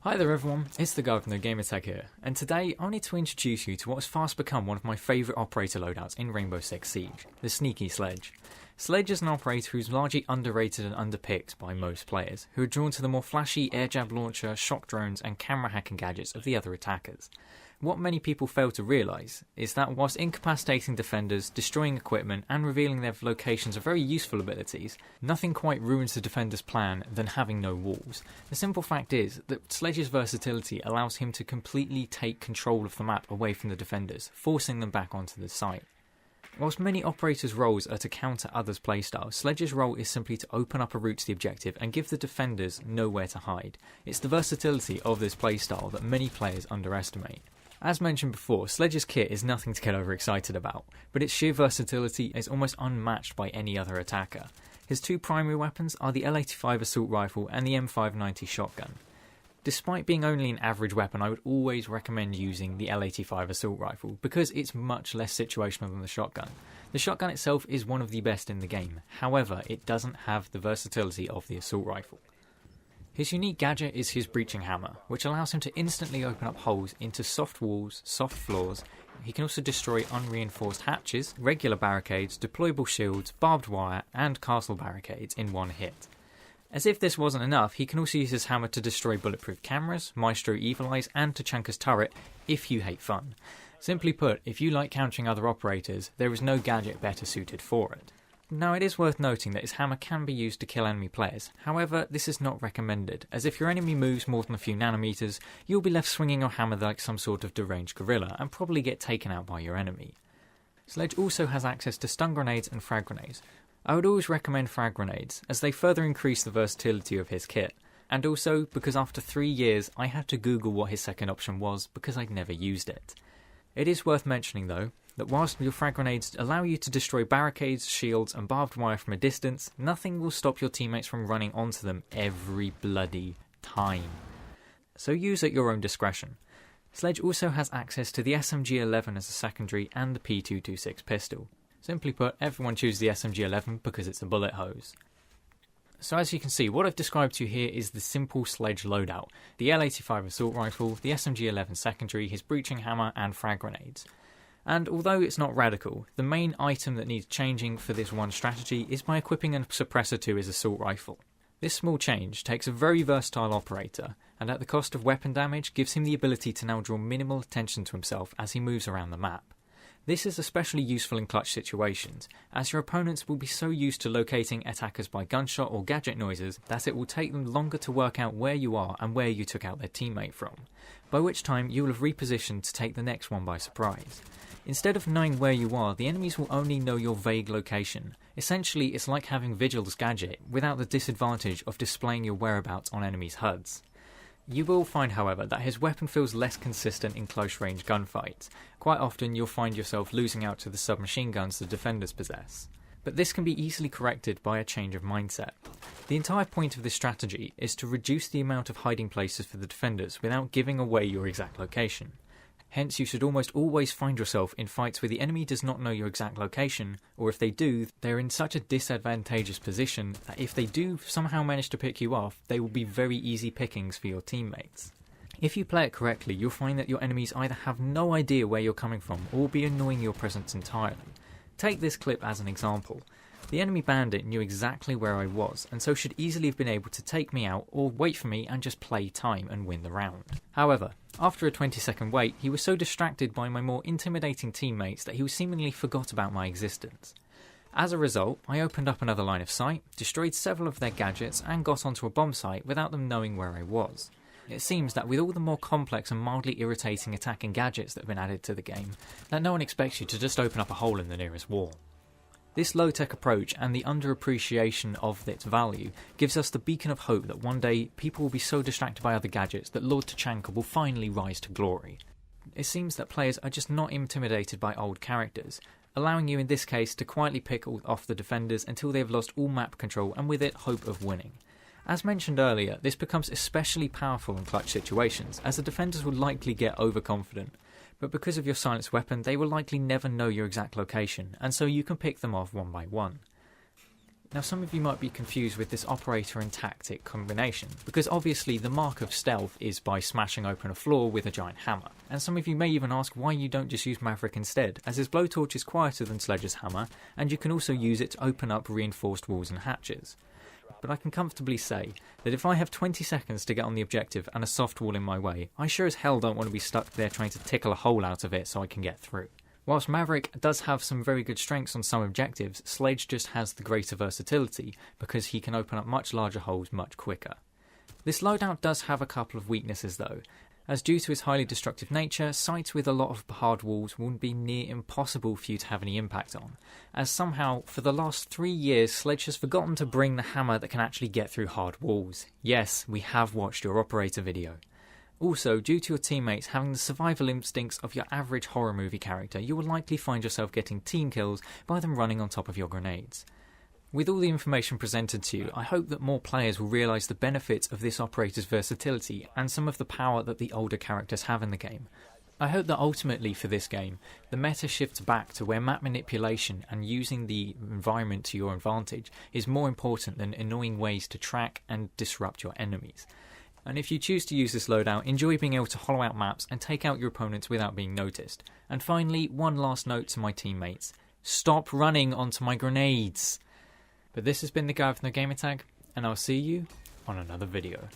Hi there everyone, it's the guy from the Gamertag here, and today I need to introduce you to what has fast become one of my favourite operator loadouts in Rainbow Six Siege, the sneaky Sledge. Sledge is an operator who's largely underrated and underpicked by most players, who are drawn to the more flashy air jab launcher, shock drones and camera hacking gadgets of the other attackers. What many people fail to realise is that whilst incapacitating defenders, destroying equipment and revealing their locations are very useful abilities, nothing quite ruins the defender's plan than having no walls. The simple fact is that Sledge's versatility allows him to completely take control of the map away from the defenders, forcing them back onto the site. Whilst many operators' roles are to counter others' playstyles, Sledge's role is simply to open up a route to the objective and give the defenders nowhere to hide. It's the versatility of this playstyle that many players underestimate. As mentioned before, Sledge's kit is nothing to get overexcited about, but its sheer versatility is almost unmatched by any other attacker. His two primary weapons are the L85 assault rifle and the M590 shotgun. Despite being only an average weapon, I would always recommend using the L85 assault rifle because it's much less situational than the shotgun. The shotgun itself is one of the best in the game, however it doesn't have the versatility of the assault rifle. His unique gadget is his breaching hammer, which allows him to instantly open up holes into soft walls, soft floors. He can also destroy unreinforced hatches, regular barricades, deployable shields, barbed wire and castle barricades in one hit. As if this wasn't enough, he can also use his hammer to destroy bulletproof cameras, Maestro Evil Eyes and Tachanka's turret if you hate fun. Simply put, if you like countering other operators, there is no gadget better suited for it. Now it is worth noting that his hammer can be used to kill enemy players, however this is not recommended, as if your enemy moves more than a few nanometers, you'll be left swinging your hammer like some sort of deranged gorilla and probably get taken out by your enemy. Sledge also has access to stun grenades and frag grenades. I would always recommend frag grenades, as they further increase the versatility of his kit, and also because after 3 years I had to Google what his second option was because I'd never used it. It is worth mentioning though, that whilst your frag grenades allow you to destroy barricades, shields and barbed wire from a distance, nothing will stop your teammates from running onto them every bloody time. So use at your own discretion. Sledge also has access to the SMG-11 as a secondary and the P226 pistol. Simply put, everyone chooses the SMG-11 because it's a bullet hose. So as you can see, what I've described to you here is the simple Sledge loadout. The L85 assault rifle, the SMG-11 secondary, his breaching hammer and frag grenades. And although it's not radical, the main item that needs changing for this one strategy is by equipping a suppressor to his assault rifle. This small change takes a very versatile operator, and at the cost of weapon damage gives him the ability to now draw minimal attention to himself as he moves around the map. This is especially useful in clutch situations, as your opponents will be so used to locating attackers by gunshot or gadget noises that it will take them longer to work out where you are and where you took out their teammate from, by which time you will have repositioned to take the next one by surprise. Instead of knowing where you are, the enemies will only know your vague location. Essentially, it's like having Vigil's gadget, without the disadvantage of displaying your whereabouts on enemies' HUDs. You will find, however, that his weapon feels less consistent in close-range gunfights. Quite often you'll find yourself losing out to the submachine guns the defenders possess. But this can be easily corrected by a change of mindset. The entire point of this strategy is to reduce the amount of hiding places for the defenders without giving away your exact location. Hence, you should almost always find yourself in fights where the enemy does not know your exact location, or if they do, they're in such a disadvantageous position that if they do somehow manage to pick you off, they will be very easy pickings for your teammates. If you play it correctly, you'll find that your enemies either have no idea where you're coming from, or will be annoying your presence entirely. Take this clip as an example. The enemy bandit knew exactly where I was, and so should easily have been able to take me out or wait for me and just play time and win the round. However, after a 20-second wait, he was so distracted by my more intimidating teammates that he seemingly forgot about my existence. As a result, I opened up another line of sight, destroyed several of their gadgets and got onto a bomb site without them knowing where I was. It seems that with all the more complex and mildly irritating attacking gadgets that have been added to the game, that no one expects you to just open up a hole in the nearest wall. This low-tech approach and the underappreciation of its value gives us the beacon of hope that one day people will be so distracted by other gadgets that Lord Tachanka will finally rise to glory. It seems that players are just not intimidated by old characters, allowing you in this case to quietly pick off the defenders until they have lost all map control and with it hope of winning. As mentioned earlier, this becomes especially powerful in clutch situations, as the defenders will likely get overconfident. But because of your silenced weapon, they will likely never know your exact location, and so you can pick them off one by one. Now some of you might be confused with this operator and tactic combination, because obviously the mark of stealth is by smashing open a floor with a giant hammer, and some of you may even ask why you don't just use Maverick instead, as his blowtorch is quieter than Sledge's hammer, and you can also use it to open up reinforced walls and hatches. But I can comfortably say that if I have 20 seconds to get on the objective and a soft wall in my way, I sure as hell don't want to be stuck there trying to tickle a hole out of it so I can get through. Whilst Maverick does have some very good strengths on some objectives, Sledge just has the greater versatility because he can open up much larger holes much quicker. This loadout does have a couple of weaknesses though, as due to its highly destructive nature, sites with a lot of hard walls would be near impossible for you to have any impact on, as somehow for the last 3 years Sledge has forgotten to bring the hammer that can actually get through hard walls. Yes, we have watched your operator video. Also, due to your teammates having the survival instincts of your average horror movie character, you will likely find yourself getting team kills by them running on top of your grenades. With all the information presented to you, I hope that more players will realise the benefits of this operator's versatility and some of the power that the older characters have in the game. I hope that ultimately for this game, the meta shifts back to where map manipulation and using the environment to your advantage is more important than annoying ways to track and disrupt your enemies. And if you choose to use this loadout, enjoy being able to hollow out maps and take out your opponents without being noticed. And finally, one last note to my teammates. Stop running onto my grenades! But this has been the guy with no gamer tag, and I'll see you on another video.